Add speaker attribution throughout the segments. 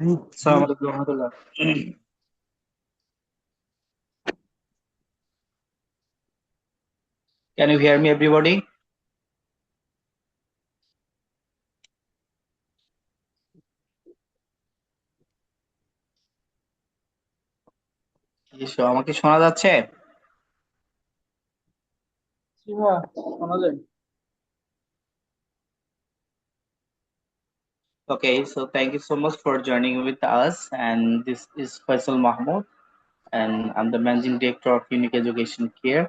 Speaker 1: Assalamu alaikum warahmatullah. Can you hear me, everybody? আমাকে শোনা যাচ্ছে?
Speaker 2: শোনা যায়।
Speaker 1: Okay, so thank you so much for joining with us. And this is Faisal Mahmood, and I'm the managing director of Unique Education Care.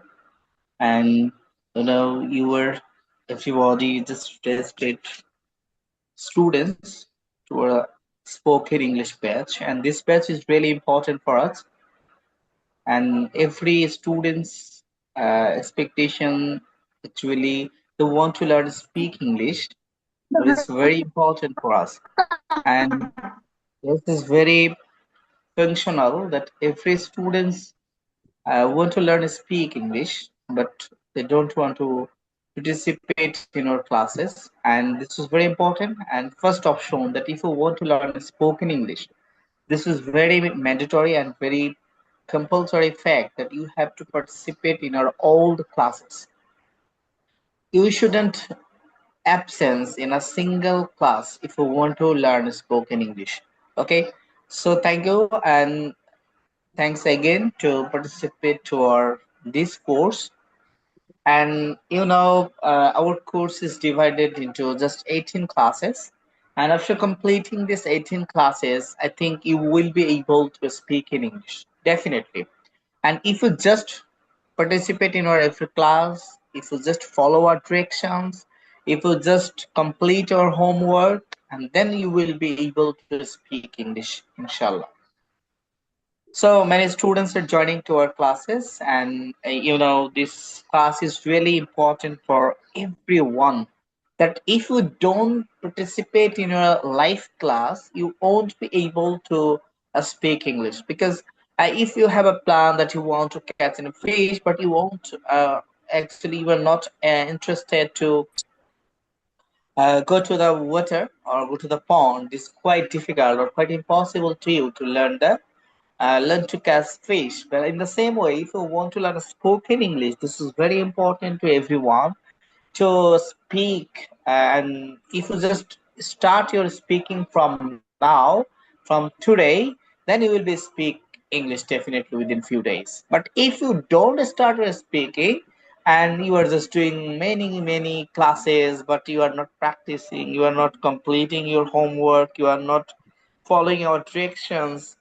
Speaker 1: And you were everybody just tested students to a spoken English batch, and this batch is really important for us. And every student's expectation actually they want to learn to speak English, but it's very important for us. And this is very functional that every students want to learn to speak English, but they don't want to participate in our classes. And this is very important. And first option that if you want to learn spoken English, this is very mandatory and very compulsory fact that you have to participate in our all the classes. You shouldn't absence in a single class if you want to learn spoken English. Okay, so thank you and thanks again to participate to our this course. And our course is divided into just 18 classes. And after completing this 18 classes, I think you will be able to speak in English, definitely. And if you just participate in our every class, if you just follow our directions, if you just complete your homework, and then you will be able to speak English, inshallah. So many students are joining to our classes, and this class is really important for everyone. That if you don't participate in your live class, you won't be able to speak English because if you have a plan that you want to catch a fish, but you won't actually you are not interested to go to the water or go to the pond, it's quite difficult or quite impossible to you to learn to catch fish. But in the same way, if you want to learn spoken English, this is very important to everyone to speak. And if you just start your speaking from now, from today, then you will be speak English definitely within few days. But if you don't start your speaking and you are just doing many classes, but you are not practicing, you are not completing your homework, you are not following our directions,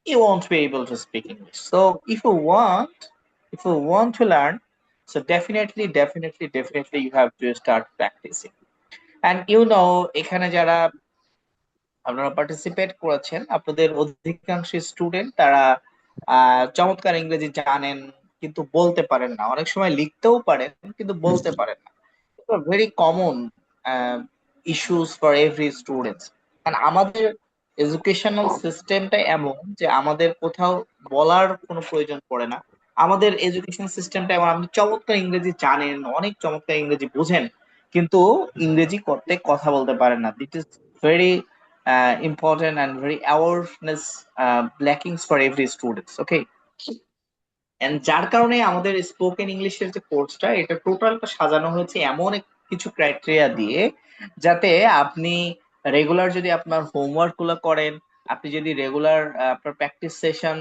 Speaker 1: you won't be able to speak English. So if you want to learn, so definitely you have to start practicing. And এখানে যারা আপনারা participate করেছেন আপনাদের অধিকাংশ student তারা চমৎকার ইংরেজি জানেন কিন্তু বলতে পারেন না, অনেক সময় লিখতেও পারেন কিন্তু বলতে পারেন না। Very common issues for every students. কারণ আমাদের এডুকেশনাল সিস্টেমটা এমন যে আমাদের কোথাও বলার কোনো প্রয়োজন পড়ে না। আমাদের এডুকেশন সিস্টেমটা এমন, আপনি চমৎকার ইংরেজি জানেন, অনেক চমৎকার ইংরেজি বুঝেন, কিন্তু ইংরেজি করতে কথা বলতে পারেন না। This is very important and very awareness lackings for every students. Okay, and যার কারণে আমাদের স্পোকেন ইংলিশের যে কোর্সটা এটা টোটালটা সাজানো হয়েছে এমন কিছু ক্রাইটেরিয়া দিয়ে, যাতে আপনি রেগুলার যদি আপনার হোমওয়ার্ক গুলো করেন, আপনি যদি রেগুলার আপনার প্র্যাকটিস সেশন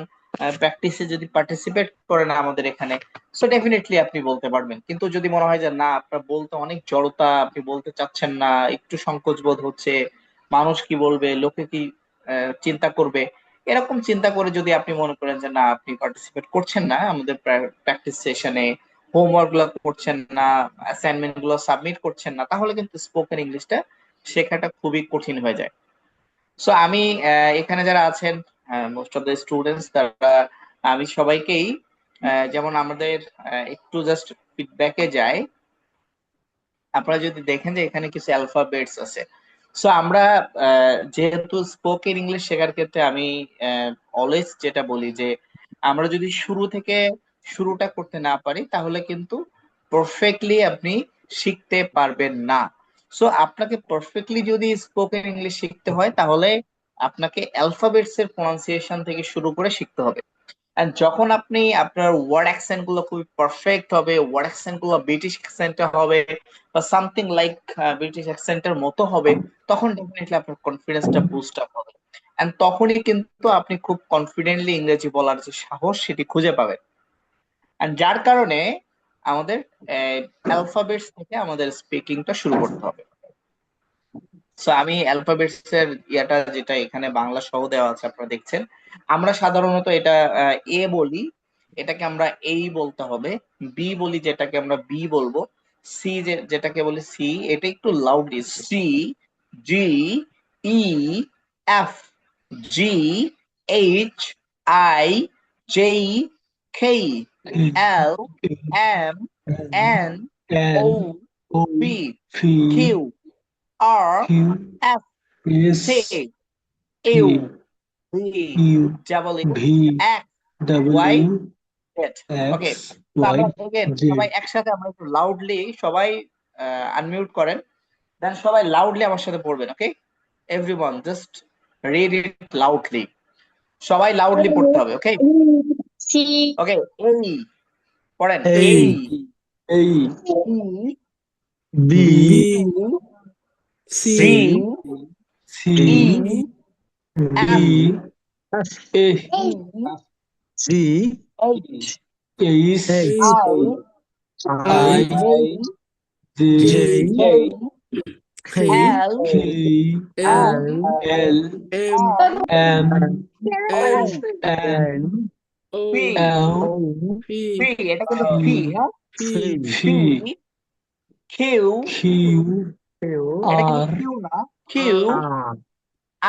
Speaker 1: প্র্যাকটিসে যদি পার্টিসিপেট করেন আমাদের এখানে, সো ডেফিনেটলি আপনি বলতে পারবেন। কিন্তু যদি মনে হয় যে না আপনার বলতে অনেক জড়তা, আপনি বলতে চাচ্ছেন না, একটু সংকোচ বোধ হচ্ছে, মানুষ কি বলবে, লোকে কি চিন্তা করবে, এরকম চিন্তা করে যদি আপনি মনে করেন যে না আপনি পার্টিসিপেট করছেন না আমাদের প্র্যাকটিস সেশনে, হোমওয়ার্ক গুলো করছেন না, অ্যাসাইনমেন্ট গুলো সাবমিট করছেন না, তাহলে কিন্তু স্পোকেন ইংলিশটা শেখাটা খুবই কঠিন হয়ে যায়। সো আমি এখানে যারা আছেন মোস্ট অফ দ্য স্টুডেন্টস তারা, আমি সবাইকেই যেমন আমাদের একটু জাস্ট ফিডব্যাকে যাই, আপনারা যদি দেখেন যে এখানে কিছু অ্যালফাবেটস আছে। সো আমরা যেহেতু স্পোকেন ইংলিশ শেখার ক্ষেত্রে আমি অলওয়েজ যেটা বলি যে আমরা যদি শুরু থেকে শুরুটা করতে না পারি তাহলে কিন্তু পারফেক্টলি আপনি শিখতে পারবেন না। সো আপনাকে পারফেক্টলি যদি স্পোকেন ইংলিশ শিখতে হয় তাহলে আপনাকে অ্যালফাবেটস এর প্রনাউন্সিয়েশন থেকে শুরু করে শিখতে হবে। এন্ড যখন আপনি আপনার ওয়ার্ড অ্যাকসেন্ট গুলো খুবই পারফেক্ট হবে, ওয়ার্ড অ্যাকসেন্ট গুলো ব্রিটিশ অ্যাকসেন্টে হবে বা সামথিং লাইক ব্রিটিশ অ্যাকসেন্টের মতো হবে, তখন ডেফিনেটলি আপনার কনফিডেন্সটা বুস্ট আপ হবে। এন্ড তখনই কিন্তু আপনি খুব কনফিডেন্টলি ইংরেজি বলার যে সাহস সেটি খুঁজে পাবেন। এন্ড যার কারণে আমাদের অ্যালফাবেটস থেকে আমাদের স্পিকিংটা শুরু করতে হবে। সো আমি অ্যালফাবেটস এর ইয়াটা যেটা এখানে বাংলা সহ দেওয়া আছে আপনারা দেখছেন, আমরা সাধারণত এটা এ বলি, এটাকে আমরা এই বলতে হবে। বি বলি, যেটাকে আমরা বি বলবো। সি যেটাকে বলি সি, এটা একটু loudly C, G, E, F, G, H, I, J, K, L, M, N, O,
Speaker 2: L O
Speaker 1: P,
Speaker 2: V
Speaker 1: Q, R,
Speaker 2: Q
Speaker 1: S,
Speaker 2: S
Speaker 1: T, U,
Speaker 2: U
Speaker 1: V,
Speaker 2: U
Speaker 1: W,
Speaker 2: V
Speaker 1: X, Y,
Speaker 2: W
Speaker 1: Z. Okay,
Speaker 2: X
Speaker 1: তো আমরা
Speaker 2: Y
Speaker 1: again সবাই
Speaker 2: Z.
Speaker 1: একসাথে আমরা একটু loudly সবাই unmute করেন, দেন সবাই loudly আমার সাথে পড়বেন। Okay, everyone just read it loudly, সবাই লাউডলি পড়তে হবে। ওকে
Speaker 3: C
Speaker 1: ওকে, এই পড়েন, এই,
Speaker 2: A A
Speaker 1: E,
Speaker 2: B
Speaker 1: E, C,
Speaker 2: C
Speaker 1: E,
Speaker 2: C
Speaker 1: F,
Speaker 2: D A
Speaker 1: E,
Speaker 4: C
Speaker 1: H,
Speaker 2: H
Speaker 1: I,
Speaker 2: I
Speaker 1: J,
Speaker 2: J
Speaker 4: J
Speaker 1: K,
Speaker 4: K
Speaker 1: L,
Speaker 2: K
Speaker 1: M,
Speaker 4: L
Speaker 2: L
Speaker 4: M
Speaker 2: M
Speaker 1: O,
Speaker 4: N
Speaker 2: N
Speaker 1: P,
Speaker 4: O
Speaker 2: L
Speaker 4: O
Speaker 1: P,
Speaker 4: P
Speaker 1: এটা কিন্তু P,
Speaker 2: P
Speaker 1: হ্যাঁ,
Speaker 4: P
Speaker 1: P,
Speaker 2: V
Speaker 1: Q,
Speaker 2: Q
Speaker 4: Q
Speaker 1: এটা কিন্তু
Speaker 2: R
Speaker 1: Q না, Q,
Speaker 4: R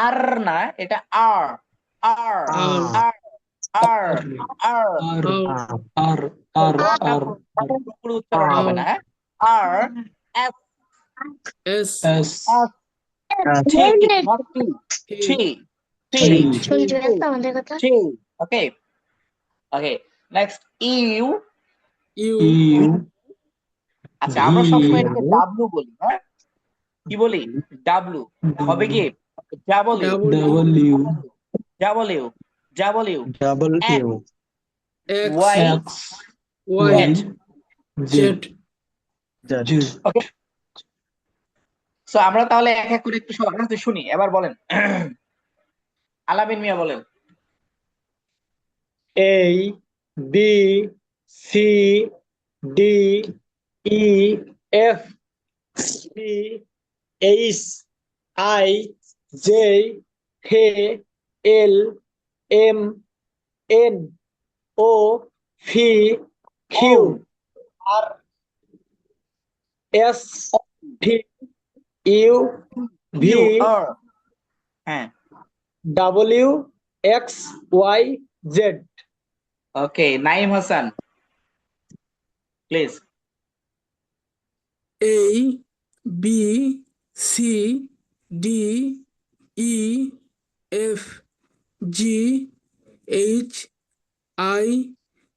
Speaker 1: R না, এটা আর, আর,
Speaker 4: R
Speaker 1: আর, আর,
Speaker 2: R
Speaker 1: আর,
Speaker 2: R
Speaker 4: R
Speaker 2: R R R
Speaker 1: পুরো উচ্চারণ হবে না,
Speaker 4: R
Speaker 1: হ্যাঁ, R, F,
Speaker 4: S
Speaker 2: S
Speaker 1: F, T, not T, T,
Speaker 4: T
Speaker 1: T,
Speaker 2: T
Speaker 3: শুনতে
Speaker 1: টি,
Speaker 3: পাচ্ছ আমাদের কথা?
Speaker 1: T, okay okay, next U,
Speaker 4: U
Speaker 2: U
Speaker 1: আচ্ছা আমরা সবসময় এটাকে
Speaker 2: V
Speaker 1: ডাব্লু বলি, হ্যাঁ, কি বলি, ডাব্লু, হবে কি,
Speaker 2: W
Speaker 1: W,
Speaker 4: W
Speaker 2: W
Speaker 1: W, W, X,
Speaker 4: W
Speaker 1: Y,
Speaker 4: X
Speaker 2: X
Speaker 1: Z.
Speaker 4: Y
Speaker 2: Y Z
Speaker 4: Z
Speaker 2: Z.
Speaker 4: Z
Speaker 1: okay, so আমরা তাহলে এক এক করে একটু সবার কাছে শুনি, এবার বলেন। আলামিন মিয়া বলেন।
Speaker 2: A B C D E F G H I J K L M N O P
Speaker 1: O,
Speaker 2: Q R S T U
Speaker 1: Q,
Speaker 2: V
Speaker 1: R, হ্যাঁ,
Speaker 2: W X Y Z.
Speaker 1: Okay, Naim Hasan please.
Speaker 4: A B C D E F G H I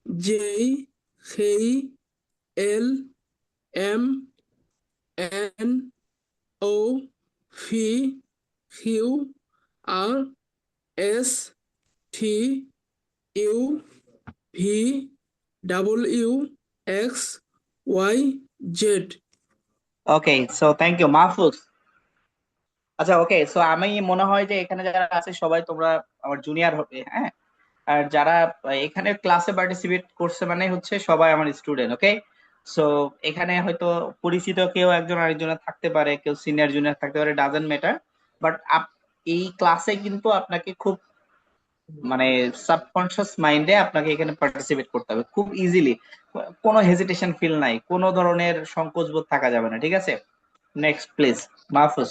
Speaker 4: J K L M N O P Q R S T U V W X Y Z.
Speaker 1: Okay, so thank you Mahfuz. আচ্ছা okay, so আমি মনে হয় যে এখানে যারা আছে সবাই তোমরা আমার জুনিয়র হবে, হ্যাঁ, আর যারা এখানে ক্লাসে পার্টিসিপেট করছে মানে হচ্ছে সবাই আমার স্টুডেন্ট। ওকে, সো এখানে হয়তো পরিচিত কেউ একজন আরেকজনের থাকতে পারে, কেউ সিনিয়র জুনিয়র থাকতে পারে, ডাজন্ট ম্যাটার। বাট এই ক্লাসে কিন্তু আপনাকে খুব মানে সাবকনশিয়াস মাইন্ডে আপনাকে এখানে পার্টিসিপেট করতে হবে খুব ইজিলি, কোনো হেজিটেশন ফিল নাই, কোনো ধরনের সংকোচ বোধ থাকা যাবে না, ঠিক আছে? Next please, Mahfuz.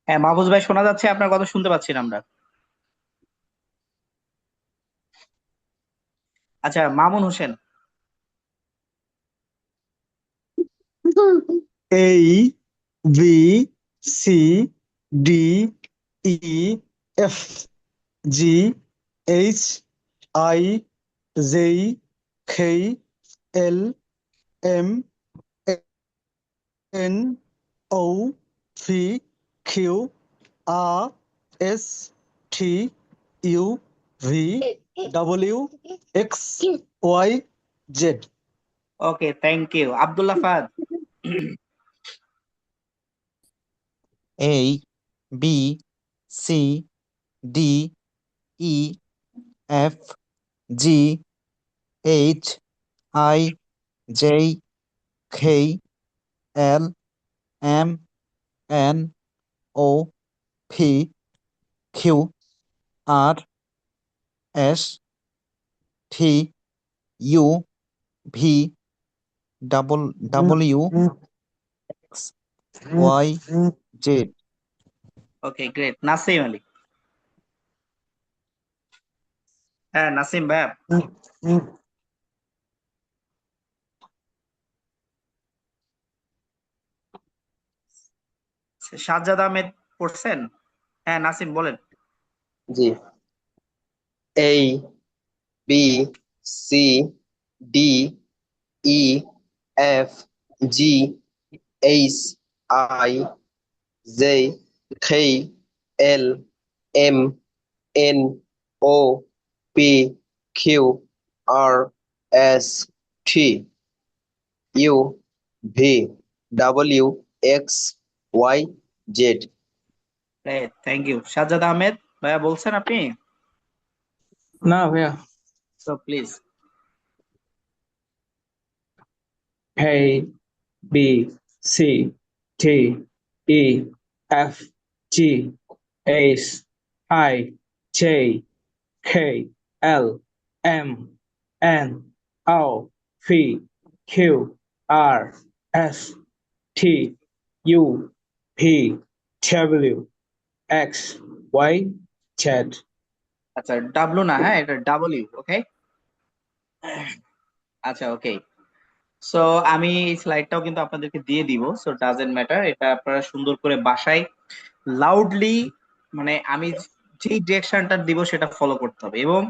Speaker 1: হ্যাঁ মাহফুজ ভাই শোনা যাচ্ছে, আপনার কথা শুনতে পাচ্ছি না আমরা। আচ্ছা, Mamun Hossain.
Speaker 4: A B C D E F G H I J K L M N O P Q R S T U V W X Y Z.
Speaker 1: Okay, thank you. Abdullah Fahad.
Speaker 5: A, B, C, D, E, F, G, H, I, J, K, L, M, N, O, P, Q, R, S, T, U, V, W, X, Y, Z.
Speaker 1: Okay, great. Nasim Ali. হ্যাঁ নাসিম ভাইয়া, সাজ্জাদ আহমেদ পড়ছেন? হ্যাঁ নাসিম বলেন।
Speaker 6: জি। A, B, C, D, E, F, G, H, I, J, K, L, M, N, O, P, Q, R, S, T, U, V, W, X, Y, Z.
Speaker 1: Thank you. Sajjad Ahmed ভাইয়া বলছেন আপনি?
Speaker 2: না ভাইয়া।
Speaker 1: So please.
Speaker 2: A, B, C, D, E, F, G, H, I, J, K, L, M, N, O, P, Q, R, S, T, U, V, W, X, Y, Z.
Speaker 1: আচ্ছা W না, হ্যাঁ এটা W. ওকে, আচ্ছা ওকে। সো আমি এই স্লাইডটাও কিন্তু আপনাদেরকে দিয়ে দিব, সো ডাজেন্ট ম্যাটার। এটা আপনারা সুন্দর করে বাসায় লাউডলি, মানে আমি যেই ডিরেকশনটা দিব সেটা ফলো করতে হবে, এবং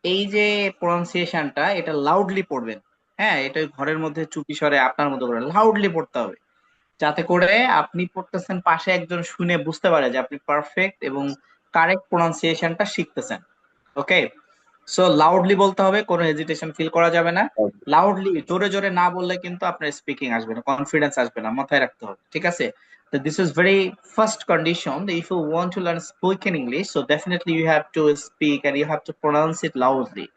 Speaker 1: এই যে প্রনাউন্সিয়েশনটা এটা লাউডলি পড়বেন। হ্যাঁ, এটা ঘরের মধ্যে চুপি স্বরে আপনার মতো করে লাউডলি পড়তে হবে, যাতে করে আপনি পড়তেছেন পাশে একজন শুনে বুঝতে পারে যে আপনি পারফেক্ট এবং কারেক্ট প্রনাউন্সিয়েশনটা শিখতেছেন। ওকে, সো লাউডলি বলতে হবে, কোনো হেজিটেশন ফিল করা যাবে না। লাউডলি জোরে জোরে না বললে কিন্তু আপনার স্পিকিং আসবে না, কনফিডেন্স আসবে না, মাথায় রাখতে হবে, ঠিক আছে? So this is very first condition that if you want to learn spoken English, so definitely you have to speak and you have to pronounce it loudly.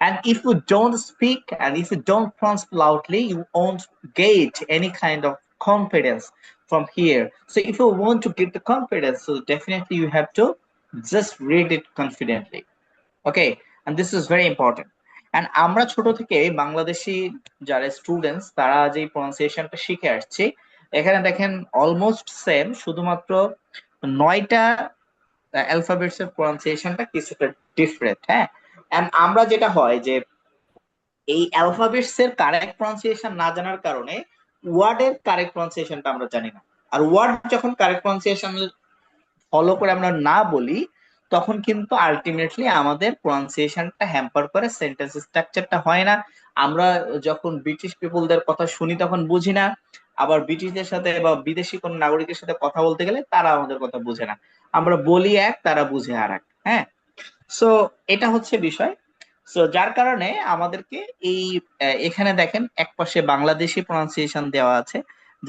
Speaker 1: And if you don't speak and if you don't pronounce loudly, you won't get any kind of confidence from here. So if you want to get the confidence, so definitely you have to just read it confidently. Okay, and this is very important. And আমরা ছোট থেকে বাংলাদেশি যারা students তারা যে প্রনাউন্সিয়েশনটা শিখে আসছি, এখানে দেখেন অলমোস্ট সেম, শুধুমাত্র 9টা অ্যালফাবেটস এর প্রনাউন্সিয়েশনটা কিছুটা ডিফারেন্ট। হ্যাঁ, এন্ড আমরা যেটা হয় যে এই অ্যালফাবেটস এর কারেক্ট প্রনাউন্সিয়েশন না জানার কারণে ওয়ার্ডের কারেক্ট প্রনাউন্সিয়েশনটা আমরা জানি না। আর ওয়ার্ড যখন কারেক্ট প্রনাউন্সিয়েশন ফলো করে আমরা না বলি, তখন কিন্তু আলটিমেটলি আমাদের প্রনাউন্সিয়েশনটা হ্যাম্পার করে, সেন্টেন্স স্ট্রাকচারটা হয় না। আমরা যখন ব্রিটিশ পিপলদের কথা শুনি তখন বুঝি না, আবার ব্রিটিশদের সাথে বা বিদেশি কোন নাগরিকের সাথে কথা বলতে গেলে তারা আমাদের কথা বুঝে না, আমরা বলি এক তারা বুঝে আর এক। হ্যাঁ, সো এটা হচ্ছে বিষয়। সো যার কারণে আমাদেরকে এই এখানে দেখেন একপাশে বাংলাদেশি প্রনাউন্সিয়েশন দেওয়া আছে,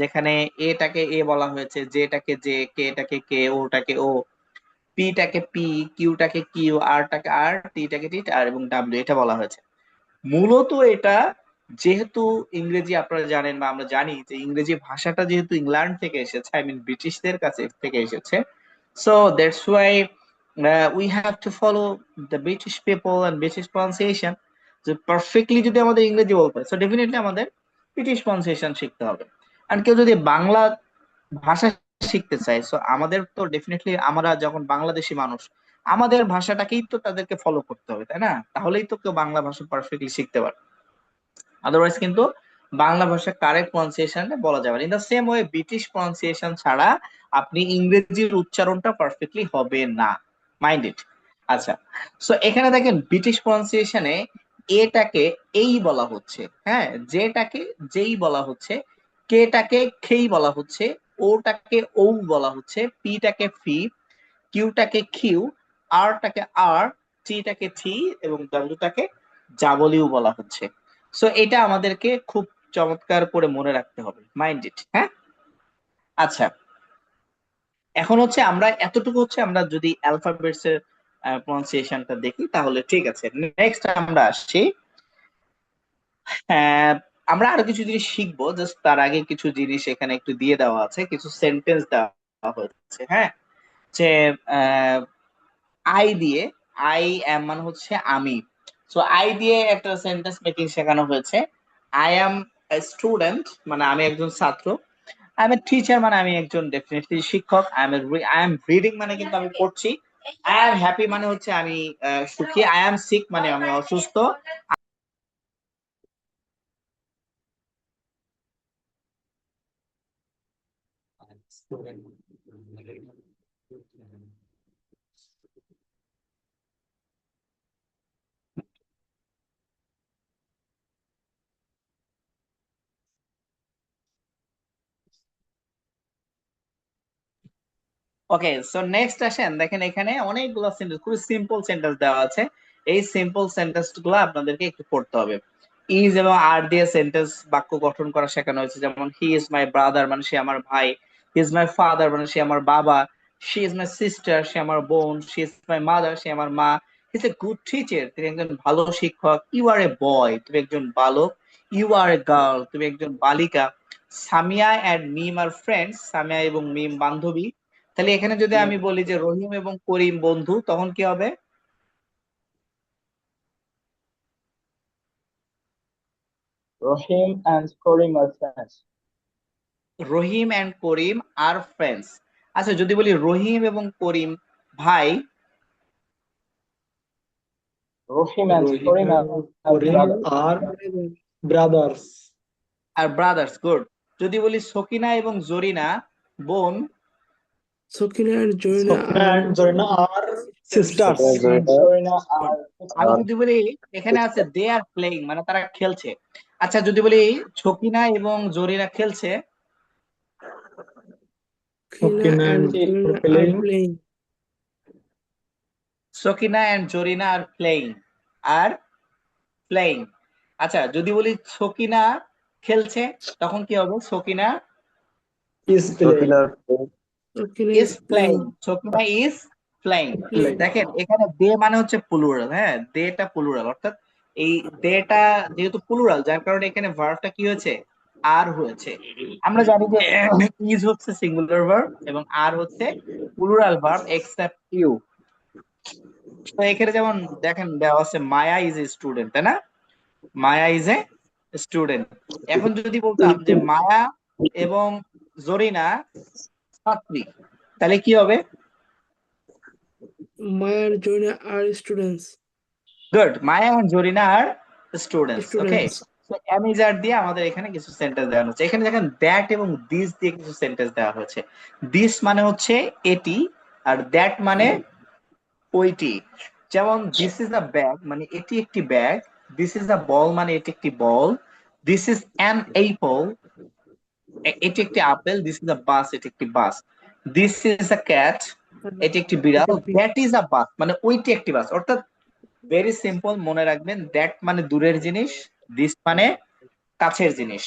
Speaker 1: যেখানে এটাকে এ বলা হয়েছে, জেটাকে জে, কে টাকে কে, ওটাকে ও, পিটাকে পি, কিউটাকে কিউ, আরটাকে আর, টিটাকে টি, আর এবং ডাব্লিউ এটা বলা হয়েছে। মূলত এটা যেহেতু ইংরেজি আপনারা জানেন বা আমরা জানি যে ইংরেজি ভাষাটা যেহেতু ইংল্যান্ড থেকে এসেছে, আই মিন ব্রিটিশদের কাছে থেকে এসেছে, so that's why we have to follow the British people and British pronunciation. যে পারফেক্টলি যদি আমাদের ইংরেজি বলতে হয়, সো ডেফিনেটলি আমাদের ব্রিটিশ প্রনাউন্সিয়েশন শিখতে হবে। আর কেউ যদি বাংলা ভাষা শিখতে চায়, সো আমাদের তো ডেফিনেটলি, আমরা যখন বাংলাদেশি মানুষ আমাদের ভাষাটাকেই তো তাদেরকে ফলো করতে হবে, তাই না? তাহলেই তো কেউ বাংলা ভাষা পারফেক্টলি শিখতে পারে, আদারওয়াইজ কিন্তু বাংলা ভাষা কারেক্ট প্রনাউন্সিয়েশন বলা যাবে না। In the same way British pronunciation ছাড়া আপনি ইংরেজির উচ্চারণটা পারফেক্টলি হবে না, মাইন্ড ইট। আচ্ছা, সো এখানে দেখেন ব্রিটিশ প্রনাউন্সিয়েশনে এটাকে এই বলা হচ্ছে, হ্যাঁ, জেটাকে যেই বলা হচ্ছে, কেটাকে খেই বলা হচ্ছে, ওটাকে ও বলা হচ্ছে, পিটাকে ফি, কিউটাকে কিউ, আরটাকে আর, টিটাকে টি এবং ডাব্লিউটাকে ডাব্লিউ বলা হচ্ছে। সো এটা আমাদেরকে খুব চমৎকার করে মনে রাখতে হবে, মাইন্ড ইট। হ্যাঁ, আচ্ছা, এখন হচ্ছে আমরা এতটুকু হচ্ছে আমরা যদি অ্যালফাবেটস এর প্রনাউন্সিয়েশনটা দেখি তাহলে ঠিক আছে। নেক্সট আমরা আসছি, আমরা আরো কিছু জিনিস শিখবো, জাস্ট তার আগে কিছু জিনিস এখানে একটু দিয়ে দেওয়া আছে, কিছু সেন্টেন্স দেওয়া হয়েছে। হ্যাঁ, যে আই দিয়ে, আই এম মানে হচ্ছে আমি, সো আই দিয়ে একটা সেন্টেন্স মেকিং শেখানো হয়েছে। আই এম এ স্টুডেন্ট মানে আমি একজন ছাত্র। আই এম এ টিচার মানে আমি একজন ডেফিনেটলি শিক্ষক। আই এম রিডিং মানে কিন্তু আমি পড়ছি। আই এম হ্যাপি মানে হচ্ছে আমি সুখী। আই এম সিক মানে আমি অসুস্থ। ওকে, সো নেক্সট আসেন, দেখেন এখানে অনেকগুলো সেন্টেন্স, খুবই সিম্পল সেন্টেন্স দেওয়া আছে। এই সিম্পল সেন্টেন্স গুলো আপনাদেরকে একটু পড়তে হবে। ইজ এবং আর দিয়ে সেন্টেন্স বাক্য গঠন করা শেখানো হয়েছে, যেমন হি ইজ মাই ব্রাদার মানে সে আমার ভাই, হি ইজ মাই ফাদার মানে সে আমার বাবা, শি ইজ মাই সিস্টার সে আমার বোন, শি ইজ মাই মাদার সে আমার মা, he is a good teacher তিনি একজন ভালো শিক্ষক, ইউ আর এ বয় তুমি একজন বালক, ইউ আর এ গার্ল তুমি একজন বালিকা, Samia and Mim are friends Samia এবং মিম বান্ধবী। তাহলে এখানে যদি আমি বলি যে রহিম এবং করিম বন্ধু, তখন কি হবে?
Speaker 2: Rahim and Karim are friends.
Speaker 1: Rahim and Karim are friends. আচ্ছা, যদি বলি রহিম এবং করিম ভাই,
Speaker 2: Rahim and Karim are
Speaker 4: Karim
Speaker 2: brothers.
Speaker 4: are brothers.
Speaker 1: Are brothers, good. যদি বলি সকিনা এবং জরিনা বোন,
Speaker 7: Sakina and Joanna
Speaker 4: Sakina
Speaker 7: are
Speaker 4: and Zarina are sisters.
Speaker 2: And Zarina are
Speaker 1: আমি
Speaker 2: sisters.
Speaker 1: যদি বলি এখানে আছে দে আর প্লেইং মানে তারা খেলছে। আচ্ছা, যদি বলি সকিনা এবং জরিনা খেলছে,
Speaker 7: Sakina and
Speaker 4: Sakina and
Speaker 7: Joanna are
Speaker 4: playing.
Speaker 7: playing.
Speaker 1: Sakina and Zarina are playing, are playing. আচ্ছা, যদি বলি সকিনা খেলছে, তখন কি হবে? Sakina
Speaker 4: Is playing.
Speaker 7: Sakina
Speaker 1: is
Speaker 7: is
Speaker 1: playing,
Speaker 7: playing.
Speaker 1: Sakina is playing.
Speaker 7: Playing.
Speaker 1: দেখেন এখানে দে মানে হচ্ছে প্লুরাল, হ্যাঁ, দেটা প্লুরাল, অর্থাৎ এই দেটা যেহেতু প্লুরাল যার কারণে এখানে ভার্বটা কি হয়েছে? আর হয়েছে। আমরা জানি যে ইজ হচ্ছে সিঙ্গুলার ভার্ব এবং আর হচ্ছে প্লুরাল ভার্ব এক্সেপ্ট ইউ। তো এখানে যেমন দেখেন দেওয়া আছে মায়া ইজ এ স্টুডেন্ট, তাই না? মায়া ইজ এ স্টুডেন্ট। এখন যদি বলতাম যে মায়া এবং জরিনা ছাত্রী, তাহলে কি হবে?
Speaker 7: Maya and Joanna are students.
Speaker 1: Good, Maya এবং Zarina are students. Okay,
Speaker 7: Students.
Speaker 1: So অ্যামিজার দিয়ে আমাদের এখানে কিছু সেন্টেন্স দেওয়া হচ্ছে। এখানে দেখেন দ্যাট এবং দিস দিয়ে কিছু সেন্টেন্স দেওয়া হয়েছে। দিস মানে হচ্ছে এটি, আর দ্যাট মানে ওইটি। যেমন দিস ইজ আ ব্যাগ মানে এটি একটি ব্যাগ, দিস ইজ আ বল মানে এটি একটি বল, দিস ইজ অ্যান অ্যাপল এটি একটি আপেল, দিস ইজ আ বাস এটি একটি বাস, দিস ইজ আ ক্যাট এটি একটি বিড়াল, দ্যাট ইজ আ বাস মানে ওইটি একটি বাস। অর্থাৎ ভেরি সিম্পল, মনে রাখবেন দ্যাট মানে দূরের জিনিস, দিস মানে কাছের জিনিস।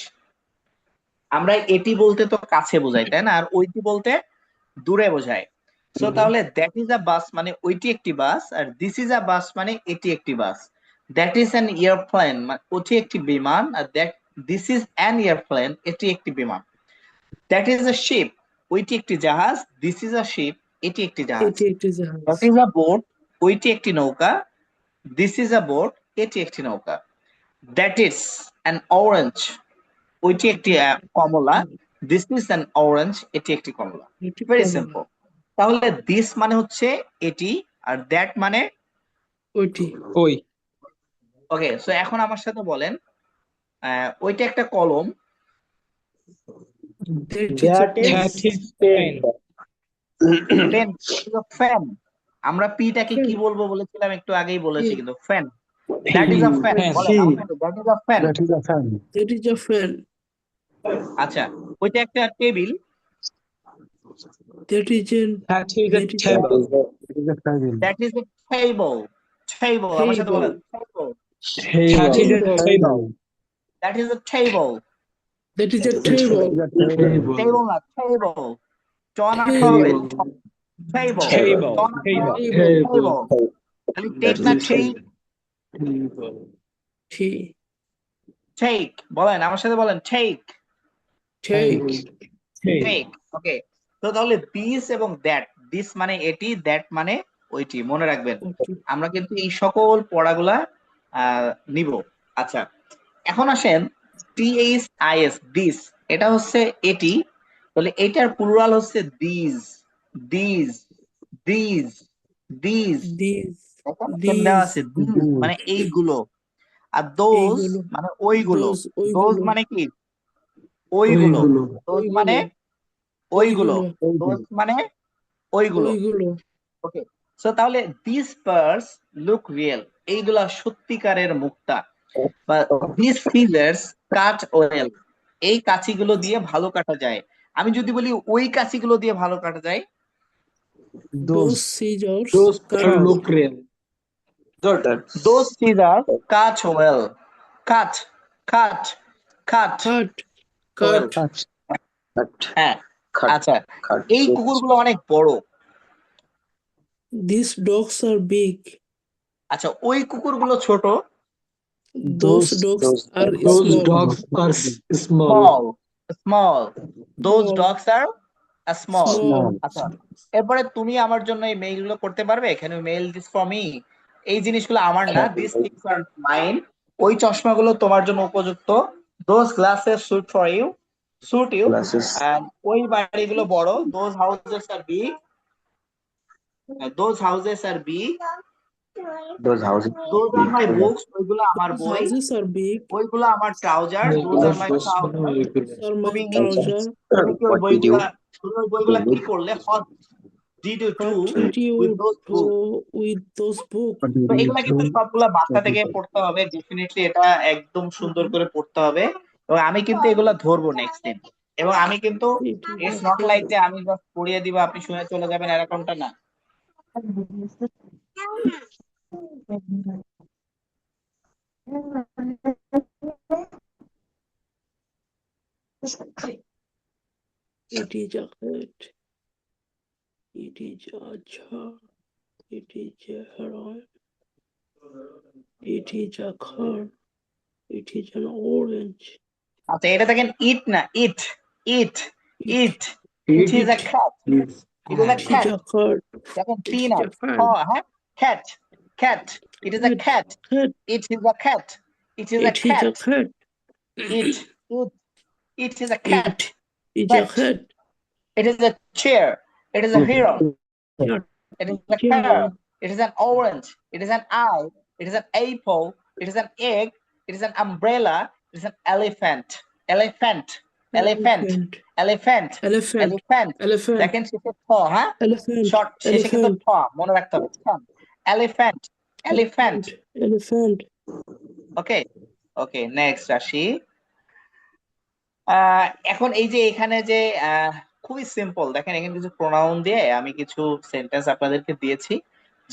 Speaker 1: আমরা এটি বলতে তো কাছে বোঝাই, তাই না? আর ওইটি বলতে দূরে বোঝায়। সো তাহলে দ্যাট ইজ আ বাস মানে ওইটি একটি বাস, আর দিস ইজ আ বাস মানে এটি একটি বাস। দ্যাট ইজ অ্যান এয়ারপ্লেন মানে ওটি একটি বিমান, আর দিস ইজ অ্যান এয়ারপ্লেন এটি একটি বিমান। দ্যাট ইজ আ শিপ ওইটি একটি জাহাজ, দিস ইজ আ শিপ এটি একটি জাহাজ।
Speaker 7: It is a
Speaker 1: that
Speaker 7: house.
Speaker 1: Is a boat ওইটি একটি নৌকা, দিস ইজ আ বোট এটি একটি নৌকা। দ্যাট ইজ অ্যান অরেঞ্জ ওইটি একটি কমলা, দিস ইজ অ্যান অরেঞ্জ এটি একটি কমলা।
Speaker 7: It is
Speaker 1: very
Speaker 7: common.
Speaker 1: Simple. তাহলে দিস মানে হচ্ছে এটি, আর দ্যাট মানে
Speaker 7: Oti.
Speaker 2: Oi.
Speaker 1: ওকে। সো এখন আমার সাথে বলেন ওইটা একটা কলম,
Speaker 7: That is a
Speaker 4: That
Speaker 7: pen.
Speaker 4: is
Speaker 2: That is pen.
Speaker 1: Pen, fan. আমরা পিটাকে কি বলবো বলেছিলাম একটু আগেই বলেছি,
Speaker 7: P.
Speaker 1: কিন্তু fan. That is a fan. বলেন
Speaker 4: He.
Speaker 1: আমার সাথে, that is a fan.
Speaker 4: That is a fan.
Speaker 7: That is a fan.
Speaker 1: আচ্ছা, ওইটা একটা table.
Speaker 7: That is an
Speaker 4: That is a
Speaker 7: that is a
Speaker 4: table.
Speaker 5: It is a table.
Speaker 1: That is a table. Table, আমার সাথে বলেন table.
Speaker 4: That is a table.
Speaker 1: That is a table.
Speaker 7: that is a table.
Speaker 5: It is a table.
Speaker 1: Table না, table. চ না খ হবে, table.
Speaker 4: Table.
Speaker 1: চ না খ,
Speaker 4: Table.
Speaker 1: table. তাহলে take না take,
Speaker 7: Tea.
Speaker 1: take. বলেন আমার সাথে বলেন take.
Speaker 7: Take.
Speaker 1: Take. ওকে, তো তাহলে this এবং that, this মানে এটি, that মানে ওইটি, মনে রাখবেন।
Speaker 7: Okay.
Speaker 1: আমরা কিন্তু এই সকল পড়াগুলা নিব। আচ্ছা, এখন আসেন THIS, this, এটা হচ্ছে এটি, তাহলে এটার প্লুরাল হচ্ছে these, these, these, these,
Speaker 7: These.
Speaker 1: এখানে দেওয়া আছে these মানে এইগুলো, আর those
Speaker 7: এইগুলো।
Speaker 1: মানে ওইগুলো,
Speaker 7: Those, ওইগুলো।
Speaker 1: those মানে কি ওইগুলো, those মানে ওইগুলো, those মানে ওইগুলো।
Speaker 7: ওইগুলো।
Speaker 1: ওকে, সো তাহলে these birds look real, এইগুলা সত্যিকারের মুক্তা, বা these scissors cut well, এই কাঁচিগুলো দিয়ে ভালো কাটা যায়। আমি যদি বলি ওই কাঁচিগুলো দিয়ে ভালো কাটা যায়,
Speaker 7: Those scissors
Speaker 4: Those
Speaker 7: cut
Speaker 4: look real.
Speaker 1: those scissors cut well, cut, cut, cut,
Speaker 7: cut.
Speaker 1: well.
Speaker 7: Cut.
Speaker 1: হ্যাঁ,
Speaker 6: Cut.
Speaker 1: আচ্ছা,
Speaker 6: Cut.
Speaker 1: এই কুকুরগুলো অনেক বড়।
Speaker 7: These dogs are big.
Speaker 1: আচ্ছা, ওই কুকুরগুলো ছোট।
Speaker 7: Those dogs are
Speaker 4: Those
Speaker 7: small.
Speaker 4: dogs are small.
Speaker 1: small, small, those
Speaker 7: Small.
Speaker 1: dogs are small.
Speaker 7: Small.
Speaker 1: আচ্ছা, এরপরে তুমি আমার জন্য এই মেইলগুলো করতে পারবে, এখানে মেইল দিস ফর মি, এই জিনিসগুলো আমার না, দিস থিংস আর মাইন। ওই চশমাগুলো তোমার জন্য উপযুক্ত, those glasses suit for you, suit you,
Speaker 6: Glasses.
Speaker 1: and ওই বাড়িগুলো বড়, those houses are big, those houses are big,
Speaker 6: Those houses.
Speaker 1: those are my books, ওইগুলো আমার
Speaker 7: Those
Speaker 1: বই,
Speaker 7: houses are big.
Speaker 1: ওইগুলো আমার trouser, those are my trousers।
Speaker 7: Those are my
Speaker 1: Moving next.
Speaker 7: trousers.
Speaker 1: তুমি কি ওই
Speaker 6: What did you
Speaker 1: বইগুলা কি করলে, what did you do
Speaker 7: What did you
Speaker 1: with those
Speaker 7: do
Speaker 1: books?
Speaker 7: with those books?
Speaker 1: তো এগুলা কিন্তু সবগুলা বাসা থেকে পড়তে হবে, ডেফিনেটলি এটা একদম সুন্দর করে পড়তে হবে, এবং আমি কিন্তু এগুলা ধরবো নেক্সট দিন, এবং আমি কিন্তু ইটস নট লাইক যে আমি জাস্ট পড়িয়ে দিব আপনি শুনে চলে যাবেন, এরকমটা না।
Speaker 7: It is a cat. It is a jar. It is a heron. It is a car. It is an orange.
Speaker 1: আচ্ছা, এটা দেখেন ইট না, it, it, it, it is a cat, it is a
Speaker 7: It is
Speaker 1: cat,
Speaker 7: a cat.
Speaker 1: দেখেন
Speaker 7: It
Speaker 1: টি
Speaker 7: is
Speaker 1: না,
Speaker 7: a fan.
Speaker 1: হ্যাঁ, cat, cat, it is a cat,
Speaker 7: Cat.
Speaker 1: It is a cat, it is a
Speaker 7: It is a
Speaker 1: cat,
Speaker 7: cat.
Speaker 1: It, it is a cat,
Speaker 7: It is a cat.
Speaker 1: it is a chair, it is a hero,
Speaker 7: Yeah.
Speaker 1: it is a car, it is an orange, it is an eye, it is an apple, it is an egg, it is an umbrella, it is an elephant, elephant, elephant, elephant,
Speaker 7: Elephant.
Speaker 1: elephant,
Speaker 7: Elephant.
Speaker 1: দেখেন শেষে খ, হ্যাঁ,
Speaker 7: Elephant.
Speaker 1: Short শেষে কিন্তু
Speaker 7: Elephant.
Speaker 1: খ মনে রাখতে হবে, elephant, elephant,
Speaker 7: Elephant.
Speaker 1: ওকে, ওকে, নেক্সট আসি। এখন এই যে এখানে যে খুবই সিম্পল, দেখেন এখানে কিছু প্রোনাউন দিয়ে আমি কিছু সেন্টেন্স আপনাদেরকে দিয়েছি,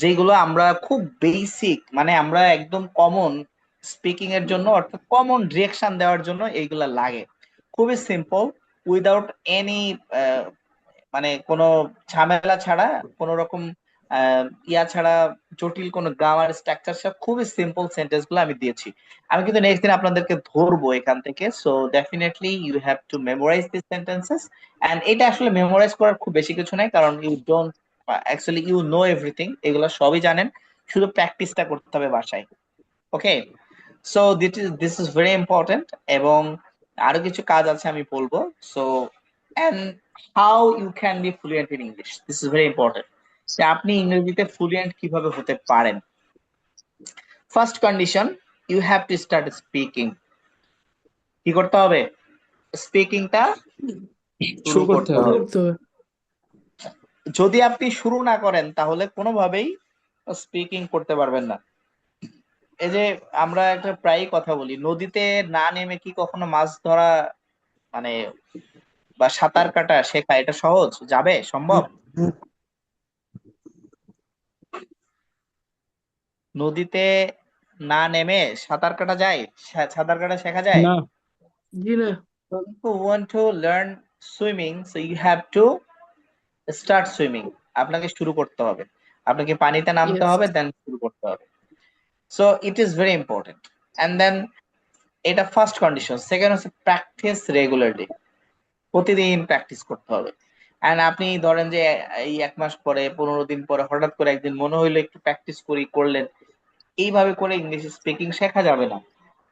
Speaker 1: যেগুলো আমরা খুব বেসিক, মানে আমরা একদম কমন স্পিকিং এর জন্য, অর্থাৎ কমন ডিরেকশন দেওয়ার জন্য এইগুলা লাগে, খুবই সিম্পল, উইদাউট এনি মানে কোনো ঝামেলা ছাড়া, কোনো রকম ইয়া ছাড়া, জটিল কোনো গ্রামার স্ট্রাকচার ছাড়া, খুবই সিম্পল সেন্টেন্স গুলো আমি দিয়েছি। আমি কিন্তু নেক্সট দিন আপনাদেরকে ধরবো এখান থেকে, so definitely you have to memorize this sentences, and এটা আসলে মেমোরাইজ করার খুব বেশি কিছু নাই, কারণ you don't actually you know everything, এগুলো সবই জানেন, শুধু প্র্যাকটিসটা করতে হবে বাসায়। Okay, so this is very important, এবং আরো কিছু কাজ আছে আমি বলবো। So and how you can be fluent in English, this is very important, যে আপনি ইংরেজিতে ফ্লুয়েন্ট কিভাবে হতে পারেন। First condition, you have to start speaking. কি করতে হবে? স্পিকিংটা শুরু করতে হবে। যদি আপনি শুরু না করেন তাহলে কোনোভাবেই স্পিকিং করতে পারবেন না। এই যে আমরা একটা প্রায়ই কথা বলি, নদীতে না নেমে কি কখনো মাছ ধরা মানে বা সাঁতার কাটা শেখা এটা সহজ যাবে, সম্ভব? নদীতে না নেমে সাঁতার কাটা যায়, সাঁতার কাটা শেখা যায়?
Speaker 4: না।
Speaker 7: জি না।
Speaker 1: So if you want to learn swimming, so you have to start swimming. আপনাকে শুরু করতে হবে, আপনাকে পানিতে নামতে
Speaker 7: Yes.
Speaker 1: হবে, দেন শুরু করতে হবে। So it is very important. And then এটা ফার্স্ট কন্ডিশন। সেকেন্ড হচ্ছে প্র্যাকটিস রেগুলারলি, প্রতিদিন প্র্যাকটিস করতে হবে। এন্ড আপনি ধরেন যে এই 1 মাস পরে 15 দিন পরে হঠাৎ করে একদিন মনে হইলো একটু প্র্যাকটিস করি, করলেন। এইভাবে করে ইংলিশ স্পিকিং শেখা যাবে না।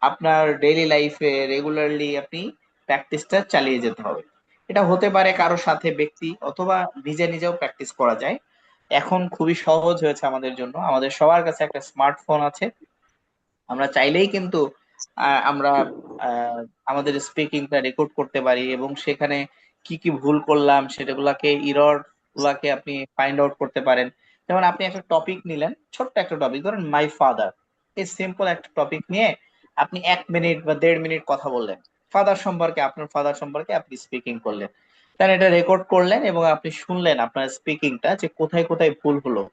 Speaker 1: আপনার ডেইলি লাইফে রেগুলারলি আপনি প্র্যাকটিসটা চালিয়ে যেতে হবে। এটা হতে পারে কারো সাথে ব্যক্তি, অথবা নিজে নিজেও প্র্যাকটিস করা যায়। এখন খুবই সহজ হয়েছে আমাদের জন্য, আমাদের সবার কাছে একটা স্মার্টফোন আছে। আমরা চাইলেই কিন্তু আমরা আহ, আমাদের স্পিকিংটা রেকর্ড করতে পারি, এবং সেখানে কি কি ভুল করলাম সেটাগুলাকে ইরর গুলাকে আপনি ফাইন্ড আউট করতে পারেন। যেমন আপনি একটা টপিক নিলেন, ছোট্ট একটা টপিক, ধরেন মাই ফাদার, এই সিম্পল একটা টপিক নিয়ে আপনি 1 মিনিট বা 1.5 মিনিট কথা বললেন, ফাদার সম্পর্কে, আপনার ফাদার সম্পর্কে আপনি স্পিকিং করলেন। তাহলে এটা রেকর্ড করলেন এবং আপনি শুনলেন আপনার স্পিকিংটা যে কোথায় কোথায় ভুল হলো,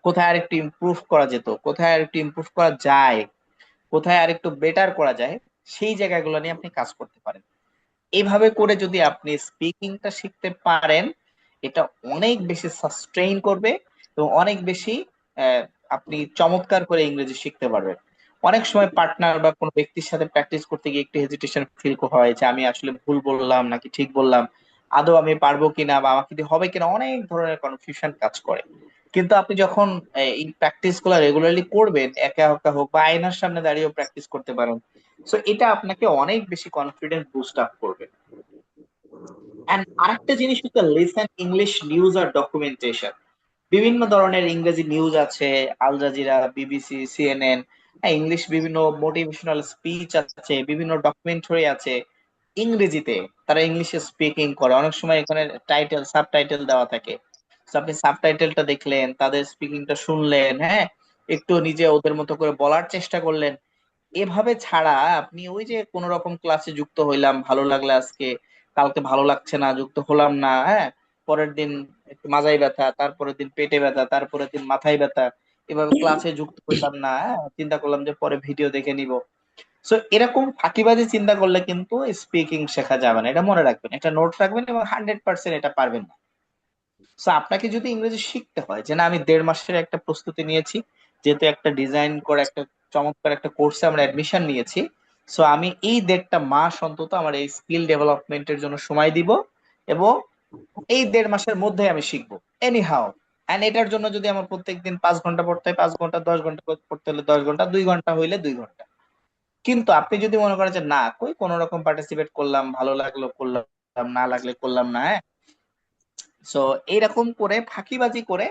Speaker 1: কোথায় আরেকটু ইমপ্রুভ করা যেত, কোথায় আরেকটু ইমপ্রুভ করা যায়, কোথায় আরেকটু বেটার করা যায়, সেই জায়গাগুলো নিয়ে আপনি কাজ করতে পারেন। এইভাবে করে যদি আপনি স্পিকিংটা শিখতে পারেন, এটা অনেক বেশি সাস্টেইন করবে এবং অনেক বেশি আহ, আপনি চমৎকার করে ইংরেজি শিখতে পারবেন। অনেক সময় পার্টনার বা কোনো ব্যক্তির সাথে প্র্যাকটিস করতে গিয়ে একটু হেজিটেশন ফিল হয় যে আমি আসলে ভুল বললাম নাকি ঠিক বললাম, আদৌ আমি পারবো কিনা বা আমাকে দিয়ে হবে কিনা, অনেক ধরনের কনফিউশন কাজ করে। কিন্তু আপনি যখন এই প্র্যাকটিস গুলো রেগুলারলি করবেন, একা একা হোক বা আয়নার সামনে দাঁড়িয়েও প্র্যাকটিস করতে পারেন, সো এটা আপনাকে অনেক বেশি কনফিডেন্স বুস্ট আপ করবে। এন্ড আরেকটা জিনিস হচ্ছে লিসেন ইংলিশ নিউজ আর ডকুমেন্টেশন। বিভিন্ন ধরনের ইংরেজি নিউজ আছে, al Jazeera, BBC, CNN, English বিভিন্ন মোটিভেশনাল স্পিচ আছে, বিভিন্ন ডকুমেন্টারি আছে ইংরেজিতে, তারা ইংলিশে স্পিকিং করে। অনেক সময় এখানে টাইটেল, সাবটাইটেল দেওয়া থাকে। তো আপনি সাবটাইটেলটা দেখলেন, তাদের স্পিকিংটা শুনলেন, হ্যাঁ, একটু নিজে ওদের মতো করে বলার চেষ্টা করলেন। এভাবে ছাড়া আপনি ওই যে কোন রকম ক্লাসে যুক্ত হইলাম, ভালো লাগলো আজকে, কালকে ভালো লাগছে না, যুক্ত হলাম না, হ্যাঁ, পরের দিন একটু মাথায় ব্যথা, তারপরের দিন পেটে ব্যথা, তারপরের দিন মাথায় ব্যথা, এভাবে ক্লাসে যুক্ত হইলাম না, হ্যাঁ, চিন্তা করলাম যে পরে ভিডিও দেখে নিব। সো এরকম ফাঁকিবাজি চিন্তা করলে কিন্তু স্পিকিং শেখা যাবে না, এটা মনে রাখবেন, এটা নোট রাখবেন, এবং 100% এটা পারবেন না। সো আপনাকে যদি ইংরেজি শিখতে হয়, যে না আমি 1.5 মাসের একটা প্রস্তুতি নিয়েছি, যেহেতু একটা ডিজাইন করে একটা চমৎকার একটা কোর্সে আমরা অ্যাডমিশন নিয়েছি, সো আমি এই 1.5 মাস অন্তত আমার এই স্কিল ডেভেলপমেন্টের জন্য সময় দিব, এবং এই 1.5 মাসের মধ্যে আমি শিখবো এনি হাউ। এন্ড এটার জন্য যদি আমার প্রত্যেকদিন 5 ঘন্টা পড়তে হয় 5 ঘন্টা, 10 ঘন্টা পড়তে হলে 10 ঘন্টা, 2 ঘন্টা হইলে 2 ঘন্টা। কিন্তু আপনি যদি মনে করেন যে না, কই কোনো রকম পার্টিসিপেট করলাম, ভালো লাগলো করলাম, না লাগলে করলাম না, হ্যাঁ, সো এইরকম করে ফাঁকিবাজি করে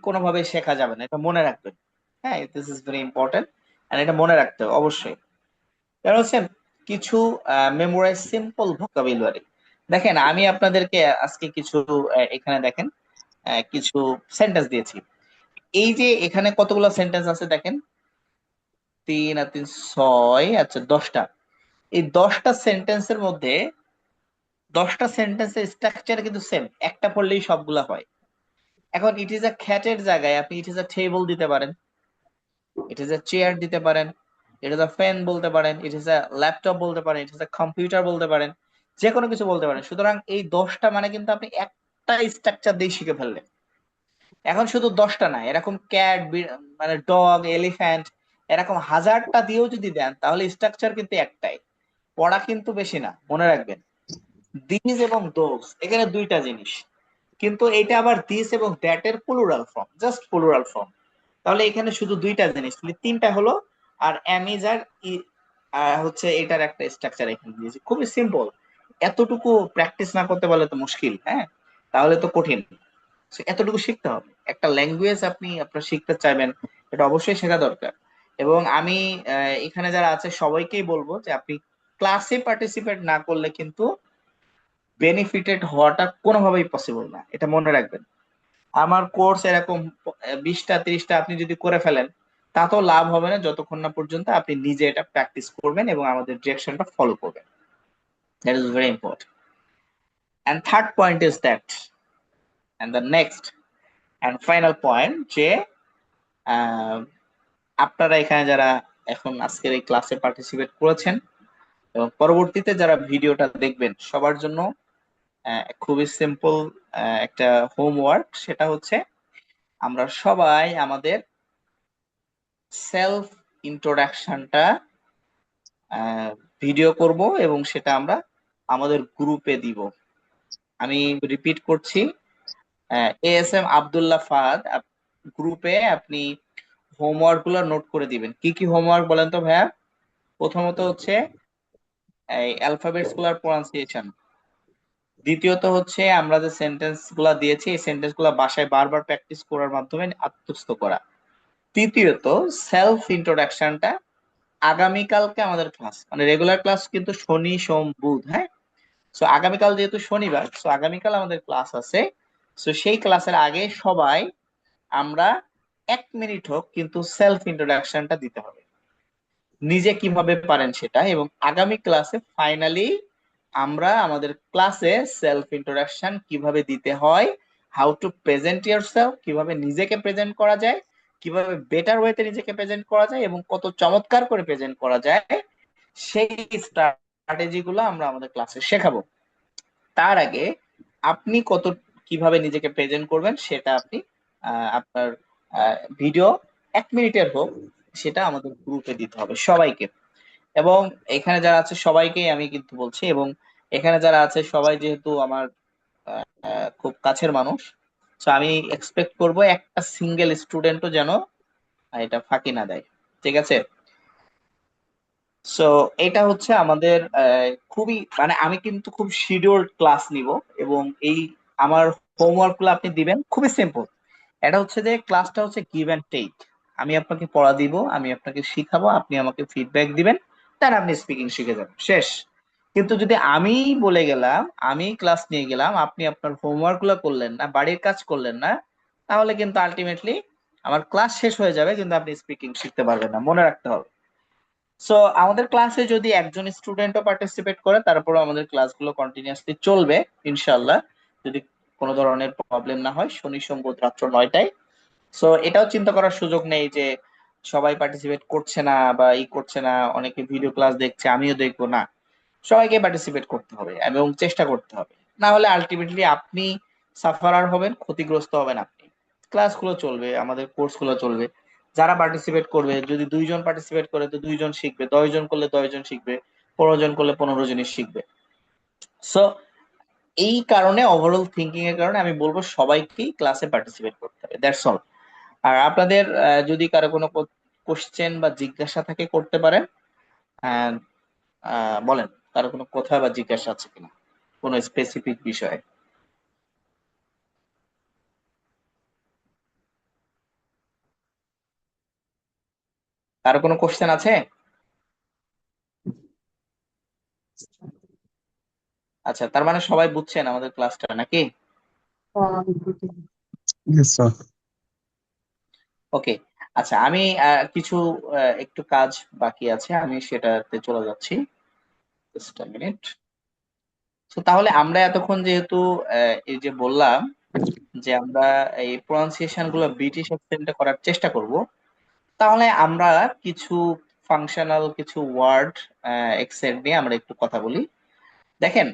Speaker 1: কোনোভাবে শেখা যাবে না, এটা মনে রাখবেন। হ্যাঁ, this is very important, and এটা মনে রাখতে হবে অবশ্যই। কারণ হচ্ছে কিছু মেমোরাইজ সিম্পল ভোকাবুলারি। দেখেন আমি আপনাদেরকে আজকে কিছু এখানে দেখেন কিছু সেন্টেন্স দিয়েছি। এই যে এখানে কতগুলো সেন্টেন্স আছে দেখেন, 3 আর 3 6, আচ্ছা 10টা। এই 10টা সেন্টেন্সের মধ্যে 10টা সেন্টেন্সের স্ট্রাকচার কিন্তু সেম, একটা পড়লেই সবগুলা হয়। এখন ইট ইজ আ খ্যাটের জায়গায় আপনি ইট ইজ আ টেবল দিতে পারেন, ইট ইজ আ চেয়ার দিতে পারেন, ইট ইজ আ ফ্যান বলতে পারেন, ইট ইজ আ ল্যাপটপ বলতে পারেন, ইট ইজ আ কম্পিউটার বলতে পারেন, যে কোনো কিছু বলতে পারেন। সুতরাং এই 10টা মানে কিন্তু আপনি একটা স্ট্রাকচার দিয়ে শিখে ফেললেন। এখন শুধু 10টা না, এরকম ক্যাট, মানে ডগ, এলিফ্যান্ট, এরকম হাজারটা দিয়েও যদি দেন তাহলে স্ট্রাকচার কিন্তু একটাই, পড়া কিন্তু বেশি না, মনে রাখবেন। দিস এবং দোজ এখানে দুইটা জিনিস, কিন্তু এটা আবার দিস এবং দ্যাট এর plural form, just plural form. তাহলে এখানে শুধু দুইটা জিনিস, তাহলে তিনটা হলো। আর অ্যামিজ আর হচ্ছে এটার একটা স্ট্রাকচার এখানে দিয়েছি, খুবই সিম্পল। এতটুকু প্র্যাকটিস না করতে পারলে তো মুশকিল, হ্যাঁ, তাহলে তো কঠিন। So, এতটুকু শিখতে হবে। একটা ল্যাঙ্গুয়েজ আপনি আপনার শিখতে চাইবেন, এটা অবশ্যই শেখা দরকার। এবং আমি এখানে যারা আছে সবাইকেই বলবো যে আপনি ক্লাসে পার্টিসিপেট না করলে কিন্তু বেনিফিটেড হওয়াটা কোনোভাবেই পসিবল না, এটা মনে রাখবেন। আমার কোর্স এরকম 20টা 30টা আপনি যদি করে ফেলেন, তা তো লাভ হবে না যতক্ষণ না পর্যন্ত আপনি নিজে এটা প্র্যাকটিস করবেন এবং আমাদের ডিরেকশনটা ফলো করবেন। That is very important. And third point is that, and the next and final point, যে আপনারা এখানে যারা এখন আজকের এই ক্লাসে পার্টিসিপেট করেছেন এবং পরবর্তীতে যারা ভিডিওটা দেখবেন, সবার জন্য খুবই সিম্পল একটা হোমওয়ার্ক, সেটা হচ্ছে আমরা সবাই আমাদের সেলফ ইন্ট্রোডাকশনটা ভিডিও করব এবং সেটা আমরা আমাদের গ্রুপে দিব। আমি রিপিট করছি, ASM আব্দুল্লাহ ফাহাদ গ্রুপে আপনি হোমওয়ার্ক গুলো নোট করে দিবেন। কি কি হোমওয়ার্ক বলেন তো ভাইয়া? প্রথমত হচ্ছে এই অ্যালফাবেটস গুলার প্রনাউন্সিয়েশন, দ্বিতীয়ত হচ্ছে আমরা যে সেন্টেন্স গুলা দিয়েছি এই সেন্টেন্স গুলা বাসায় বারবার প্র্যাকটিস করার মাধ্যমে আত্মস্থ করা, তৃতীয়ত সেলফ ইন্ট্রোডাকশনটা। আগামীকালকে আমাদের ক্লাস, মানে রেগুলার ক্লাস কিন্তু শনি সোম বুধ, হ্যাঁ। সো আগামীকাল যেহেতু শনিবার, সো আগামীকাল আমাদের ক্লাস আছে। সো সেই ক্লাসের আগে সবাই আমরা 1 মিনিট হোক কিন্তু সেলফ ইন্ট্রোডাকশনটা দিতে হবে, নিজে কিভাবে পারেন সেটা। এবং আগামী ক্লাসে ফাইনালি আমরা আমাদের ক্লাসে সেলফ ইন্ট্রোডাকশন কিভাবে দিতে হয়, হাউ টু প্রেজেন্ট ইয়োরসেলফ, কিভাবে নিজেকে প্রেজেন্ট করা যায়, কিভাবে বেটার ওয়েতে নিজেকে প্রেজেন্ট করা যায় এবং কত চমৎকার করে প্রেজেন্ট করা যায়, সেই স্ট্র্যাটেজি গুলো আমরা আমাদের ক্লাসে শেখাবো। তার আগে আপনি কিভাবে নিজেকে প্রেজেন্ট করবেন সেটা আপনি আপনার ভিডিও 1 মিনিটের হোক সেটা আমাদের গ্রুপে দিতে হবে সবাইকে। এবং এখানে যারা আছে সবাইকেই আমি কিন্তু বলছি, এবং এখানে যারা আছে সবাই যেহেতু আমার খুব কাছের মানুষ, তো আমি এক্সপেক্ট করব একটা সিঙ্গেল স্টুডেন্টও যেন এটা ফাঁকি না দেয়, ঠিক আছে? সো এটা হচ্ছে আমাদের খুবই, মানে আমি কিন্তু খুব শিডিউলড ক্লাস নিব এবং এই আমার হোমওয়ার্ক গুলো আপনি দিবেন খুবই সিম্পল। এটা হচ্ছে যে ক্লাসটা হচ্ছে গিভ অ্যান্ড টেক। আমি আপনাকে পড়া দিব, আমি আপনাকে শিখাবো, আপনি আমাকে ফিডব্যাক দিবেন, তার আপনি স্পিকিং শিখে যাবেন, শেষ। কিন্তু যদি আমি বলে গেলাম, আমি ক্লাস নিয়ে গেলাম, আপনি আপনার হোমওয়ার্ক গুলো করলেন না, বাড়ির কাজ করলেন না, তাহলে কিন্তু আলটিমেটলি আমার ক্লাস শেষ হয়ে যাবে কিন্তু আপনি স্পিকিং শিখতে পারবেন না, মনে রাখতে হবে। সো আমাদের ক্লাসে যদি একজন স্টুডেন্টও পার্টিসিপেট করে, তারপরে আমাদের ক্লাসগুলো কন্টিনিউয়াসলি চলবে ইনশাআল্লাহ, যদি কোনো ধরনের প্রবলেম না হয়, শনি সোম বুধ রাত্র 9টায়। সো এটাও চিন্তা করার সুযোগ নেই যে সবাই পার্টিসিপেট করছে না বা করছে না, অনেকে ভিডিও ক্লাস দেখছে আমিও দেখবো না। সবাইকে পার্টিসিপেট করতে হবে এবং চেষ্টা করতে হবে, না হলে আলটিমেটলি আপনি সাফারার হবেন, ক্ষতিগ্রস্ত হবেন আপনি। ক্লাসগুলো চলবে, আমাদের কোর্সগুলো চলবে, যারা পার্টিসিপেট করবে, যদি 2 জন পার্টিসিপেট করে তো 2 জন শিখবে, 10 জন করলে 10 জন শিখবে, 15 জন করলে 15 জনই শিখবে। সো এই কারণে, ওভারঅল থিঙ্কিং এর কারণে আমি বলবো সবাইকেই ক্লাসে পার্টিসিপেট করতে হবে, দ্যাটস অল। আর আপনাদের যদি কারো কোনো কোশ্চেন বা জিজ্ঞাসা থাকে করতে পারেন। And, বলেন কারো কোনো কথা বা জিজ্ঞাসা আছে কিনা কোনো স্পেসিফিক বিষয়ে? কারো কোনো কোশ্চেন আছে? আচ্ছা, তার মানে সবাই বুঝছেন আমাদের ক্লাসটা নাকি?
Speaker 5: Yes, sir.
Speaker 1: ওকে, আচ্ছা, আমি কিছু একটু কাজ বাকি আছে, আমি সেটাতে চলে যাচ্ছি, জাস্ট আ মিনিট। তো তাহলে আমরা এতক্ষণ যেহেতু এই যে বললাম যে আমরা এই প্রনাউন্সিয়েশন গুলো ব্রিটিশ অ্যাকসেন্টে করার চেষ্টা করব, তাহলে আমরা কিছু ফাংশনাল কিছু ওয়ার্ড অ্যাকসেন্ট নিয়ে আমরা একটু কথা বলি। দেখেন,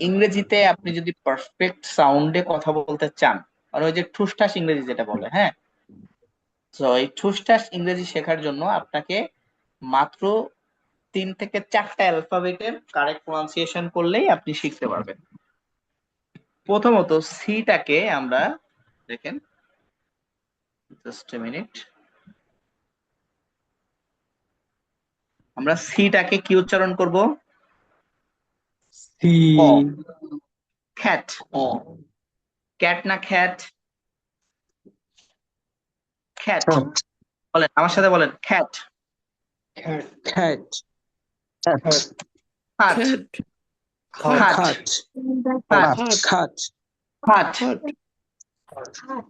Speaker 1: ইংরেজিতে আপনি যদি পারফেক্ট সাউন্ডে কথা বলতে চান, মানে ওই যে ঠুসঠাস ইংরেজি যেটা বলে, হ্যাঁ, তো এই ঠুসঠাস ইংরেজি শেখার জন্য আপনাকে মাত্র 3 থেকে 4টা অ্যালফাবেটের কারেক্ট প্রনাউন্সিয়েশন করলেই আপনি শিখতে পারবেন। প্রথমত সিটাকে আমরা, দেখেন, জাস্ট এ মিনিট, আমরা সিটাকে কি উচ্চারণ করব?
Speaker 4: C
Speaker 1: অ, খ্যাট। ক্যাট না খ্যাট? খ্যাট।
Speaker 5: Cat.
Speaker 1: বলেন আমার সাথে, বলেন খ্যাট।
Speaker 4: cat
Speaker 5: Cat.
Speaker 1: খাট।
Speaker 7: cat,
Speaker 1: খাট।
Speaker 5: Cat.
Speaker 1: খাট।
Speaker 5: Cat.
Speaker 1: খাট।
Speaker 7: cat,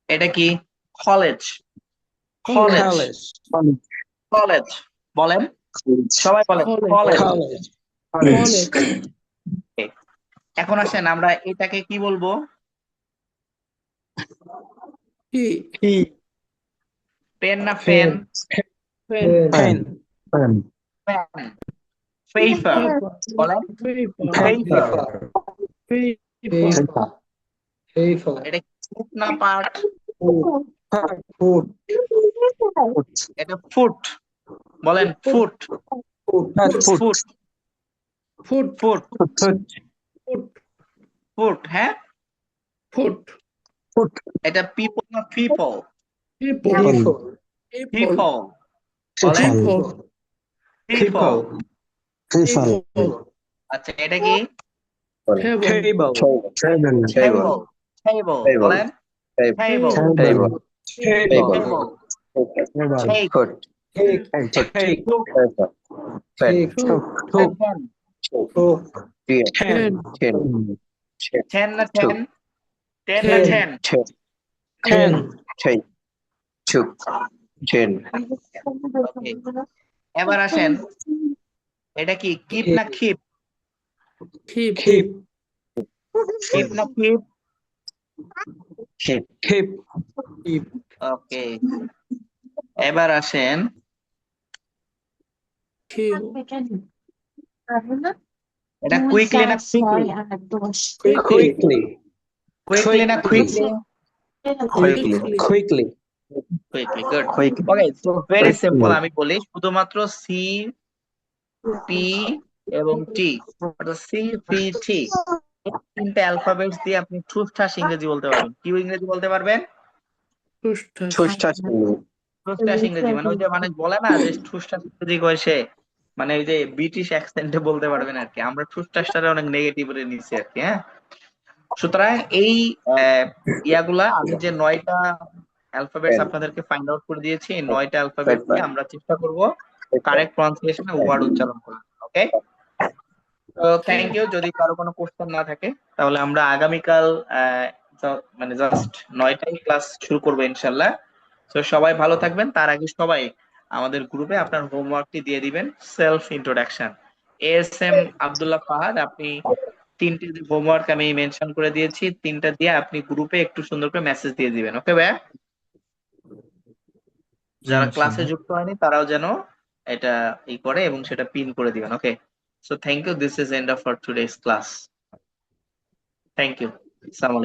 Speaker 1: এটা কি? কলেজ। কলেজ।
Speaker 7: College.
Speaker 1: কলেজ বলেন, সবাই বলেন
Speaker 7: College.
Speaker 1: কলেজ।
Speaker 7: College.
Speaker 1: এখন আসেন আমরা এটাকে কি বলবো?
Speaker 7: P.
Speaker 1: পেন না fan?
Speaker 7: Pen.
Speaker 5: Pen.
Speaker 6: Pen.
Speaker 1: Fan. Paper বলেন,
Speaker 7: Paper.
Speaker 1: পেপার।
Speaker 5: Paper.
Speaker 1: এটা ফুট না পার্ট?
Speaker 5: Food.
Speaker 1: এটা ফুট বলেন, foot. Foot
Speaker 7: Foot.
Speaker 1: Foot foot, হ্যাঁ।
Speaker 7: Foot.
Speaker 1: এটা পিপল না পিপল?
Speaker 7: People.
Speaker 5: People.
Speaker 1: পিপল বলেন, পিপল।
Speaker 7: People.
Speaker 1: আচ্ছা এটা কি?
Speaker 7: Table.
Speaker 5: Table.
Speaker 6: Table.
Speaker 1: Table. Table বলেন, table.
Speaker 6: Table.
Speaker 1: Table. Take.
Speaker 6: Foot.
Speaker 5: Cake. Cake.
Speaker 6: Paper. Pen.
Speaker 5: Cake.
Speaker 7: Took.
Speaker 1: Ten.
Speaker 5: Took.
Speaker 6: Ten.
Speaker 7: Ten.
Speaker 6: Ten.
Speaker 1: Ten না ten? Ten না ten?
Speaker 6: Ten.
Speaker 5: Ten.
Speaker 6: Ten. Took. Ten.
Speaker 1: ওকে, এবার আসেন এটা কি? কিপ না খিপ?
Speaker 7: Keep.
Speaker 5: Keep.
Speaker 1: Keep না খিপ?
Speaker 6: Keep.
Speaker 5: Keep. Keep.
Speaker 1: ওকে, এবার আসেন
Speaker 7: Kill.
Speaker 1: এটা কুইকলি না কুইকলি?
Speaker 5: Quickly.
Speaker 1: কুইকলি না quickly?
Speaker 6: Quickly.
Speaker 5: Quickly.
Speaker 1: Quickly, good.
Speaker 6: Quickly.
Speaker 1: ওকে, সো ভেরি সিম্পল। আমি বলি শুধুমাত্র সি, পি এবং টি, অর্থাৎ সি, পি, টি, তিনটা অ্যালফাবেটস দিয়ে আপনি ঠুসঠাস ইংরেজি বলতে পারবেন। কি ইংরেজি বলতে পারবেন?
Speaker 7: Tush.
Speaker 6: Tustas.
Speaker 1: ঠুসঠাস ইংরেজি, মানে ওই যে মানুষ বলে না যে ঠুসঠাস ইংরেজি কয় সে, মানে ওই যে ব্রিটিশ অ্যাকসেন্টে বলতে পারবেন আর কি। আমরা ঠুসঠাসটারে অনেক নেগেটিভ করে নিচ্ছি আর কি, হ্যাঁ। সুতরাং এই ইয়াগুলা আমি যে 9টা অ্যালফাবেটস আপনাদেরকে ফাইন্ড আউট করে দিয়েছি, এই 9টা অ্যালফাবেট দিয়ে আমরা চেষ্টা করব কারেক্ট প্রনাউন্সিয়েশনে ওয়ার্ড উচ্চারণ করা। ওকে, তো থ্যাংক ইউ। যদি কারো কোনো কোশ্চেন না থাকে তাহলে আমরা আগামীকাল মানে জাস্ট 9টায় ক্লাস শুরু করবো ইনশাল্লাহ। তো সবাই ভালো থাকবেন। তার আগে সবাই আমাদের গ্রুপে আপনার হোমওয়ার্কটি দিয়ে দিবেন, self introduction. SM. Abdullah Fahad, আপনি 3টে হোমওয়ার্ক আমি মেনশন করে দিয়েছি, 3টা দিয়ে আপনি গ্রুপে একটু সুন্দর করে মেসেজ দিয়ে দিবেন। ওকে ভাইয়া? যারা ক্লাসে যুক্ত হয়নি তারাও যেন এটা ই করে এবং সেটা পিন করে দিবেন। Okay, so thank you. This is end of for today's class. Thank you. আসসালামু আলাইকুম।